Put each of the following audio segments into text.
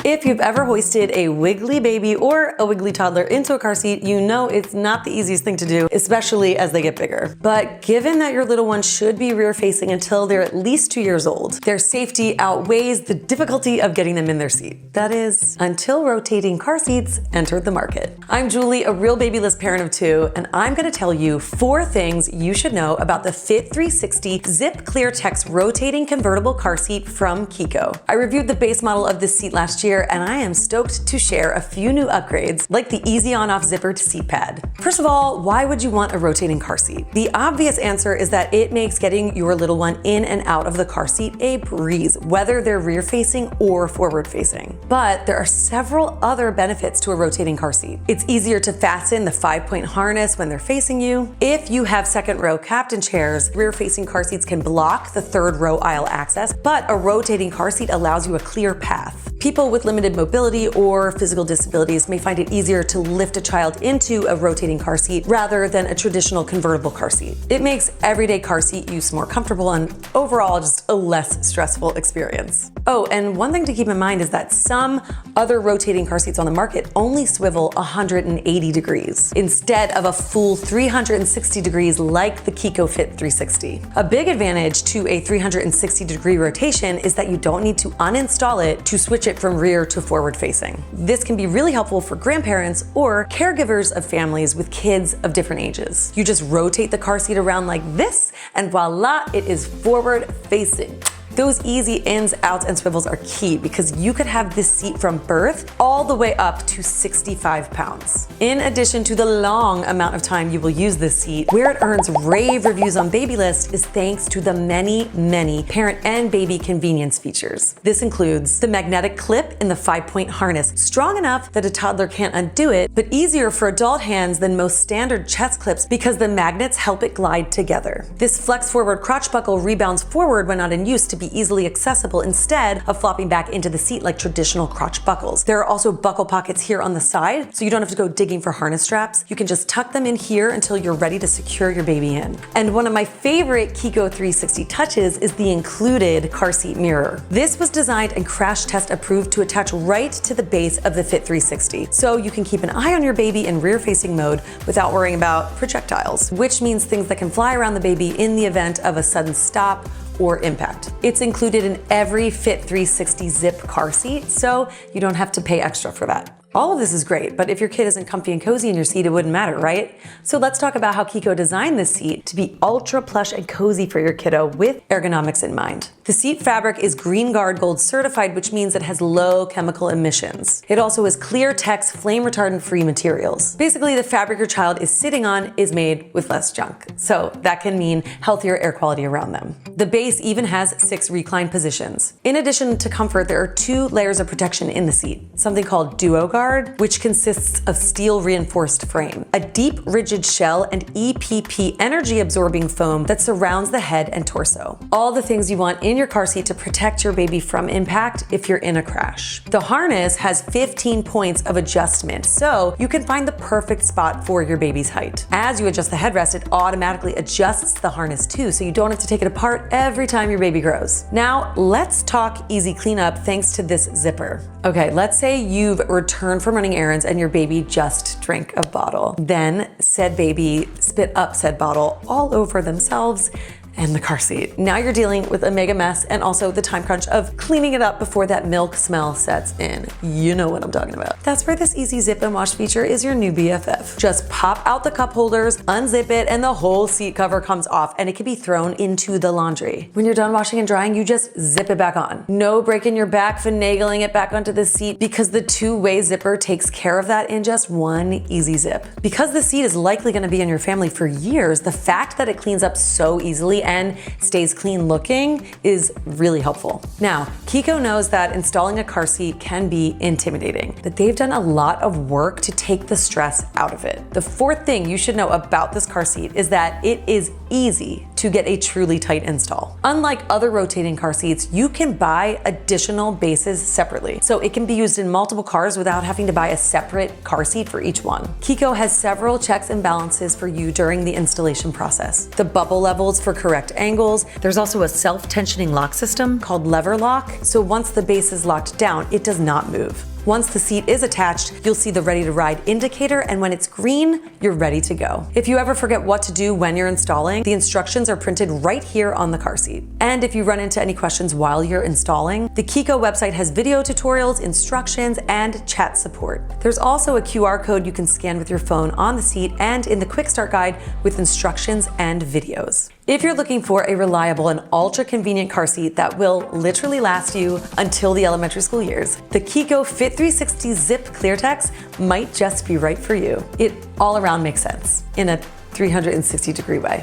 If you've ever hoisted a wiggly baby or a wiggly toddler into a car seat, you know it's not the easiest thing to do, especially as they get bigger. But given that your little one should be rear facing until they're at least 2 years old, their safety outweighs the difficulty of getting them in their seat. That is, until rotating car seats entered the market. I'm Julie, a real Babylist parent of 2, and I'm gonna tell you 4 things you should know about the Fit360 Zip ClearTex rotating convertible car seat from Chicco. I reviewed the base model of this seat last year, and I am stoked to share a few new upgrades, like the easy on-off zipper to seat pad. First of all, why would you want a rotating car seat? The obvious answer is that it makes getting your little one in and out of the car seat a breeze, whether they're rear facing or forward facing. But there are several other benefits to a rotating car seat. It's easier to fasten the 5-point harness when they're facing you. If you have second row captain chairs, rear facing car seats can block the third row aisle access, but a rotating car seat allows you a clear path. People with limited mobility or physical disabilities may find it easier to lift a child into a rotating car seat rather than a traditional convertible car seat. It makes everyday car seat use more comfortable and overall just a less stressful experience. Oh, and one thing to keep in mind is that some other rotating car seats on the market only swivel 180 degrees instead of a full 360 degrees like the Chicco Fit360. A big advantage to a 360-degree rotation is that you don't need to uninstall it to switch it from rear to forward facing. This can be really helpful for grandparents or caregivers of families with kids of different ages. You just rotate the car seat around like this and voila, it is forward facing. Those easy ins, outs, and swivels are key because you could have this seat from birth all the way up to 65 pounds. In addition to the long amount of time you will use this seat, where it earns rave reviews on Babylist is thanks to the many parent and baby convenience features. This includes the magnetic clip in the 5-point harness, strong enough that a toddler can't undo it, but easier for adult hands than most standard chest clips because the magnets help it glide together. This flex forward crotch buckle rebounds forward when not in use to be easily accessible instead of flopping back into the seat like traditional crotch buckles. There are also buckle pockets here on the side, so you don't have to go digging for harness straps. You can just tuck them in here until you're ready to secure your baby in. And one of my favorite Chicco 360 touches is the included car seat mirror. This was designed and crash test approved to attach right to the base of the Fit360, so you can keep an eye on your baby in rear facing mode without worrying about projectiles, which means things that can fly around the baby in the event of a sudden stop or impact. It's included in every Fit360 Zip car seat, so you don't have to pay extra for that. All of this is great, but if your kid isn't comfy and cozy in your seat, it wouldn't matter, right? So let's talk about how Chicco designed this seat to be ultra plush and cozy for your kiddo with ergonomics in mind. The seat fabric is Green Guard Gold certified, which means it has low chemical emissions. It also has ClearTex flame retardant free materials. Basically, the fabric your child is sitting on is made with less junk, so that can mean healthier air quality around them. The base even has 6 recline positions. In addition to comfort, there are 2 layers of protection in the seat, something called Duo Guard, which consists of steel reinforced frame, a deep rigid shell, and EPP energy absorbing foam that surrounds the head and torso. All the things you want in your car seat to protect your baby from impact if you're in a crash. The harness has 15 points of adjustment, so you can find the perfect spot for your baby's height. As you adjust the headrest, it automatically adjusts the harness too, so you don't have to take it apart every time your baby grows. Now, let's talk easy cleanup thanks to this zipper. Okay, let's say you've returned from running errands and your baby just drank a bottle. Then said baby spit up said bottle all over themselves and the car seat. Now you're dealing with a mega mess and also the time crunch of cleaning it up before that milk smell sets in. You know what I'm talking about. That's where this easy zip and wash feature is your new BFF. Just pop out the cup holders, unzip it, and the whole seat cover comes off and it can be thrown into the laundry. When you're done washing and drying, you just zip it back on. No breaking your back finagling it back onto the seat because the 2-way zipper takes care of that in just one easy zip. Because the seat is likely gonna be in your family for years, the fact that it cleans up so easily and stays clean looking is really helpful. Now, Chicco knows that installing a car seat can be intimidating, but they've done a lot of work to take the stress out of it. The 4th thing you should know about this car seat is that it is easy to get a truly tight install. Unlike other rotating car seats, you can buy additional bases separately, so it can be used in multiple cars without having to buy a separate car seat for each one. Chicco has several checks and balances for you during the installation process. The bubble levels for correct correct angles. There's also a self-tensioning lock system called lever lock, so once the base is locked down, it does not move. Once the seat is attached, you'll see the ready to ride indicator, and when it's green, you're ready to go. If you ever forget what to do when you're installing, the instructions are printed right here on the car seat. And if you run into any questions while you're installing, the Chicco website has video tutorials, instructions, and chat support. There's also a QR code you can scan with your phone on the seat and in the quick start guide with instructions and videos. If you're looking for a reliable and ultra convenient car seat that will literally last you until the elementary school years, the Chicco Fit360 Zip ClearTex might just be right for you. It all around makes sense in a 360-degree way.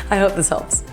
I hope this helps.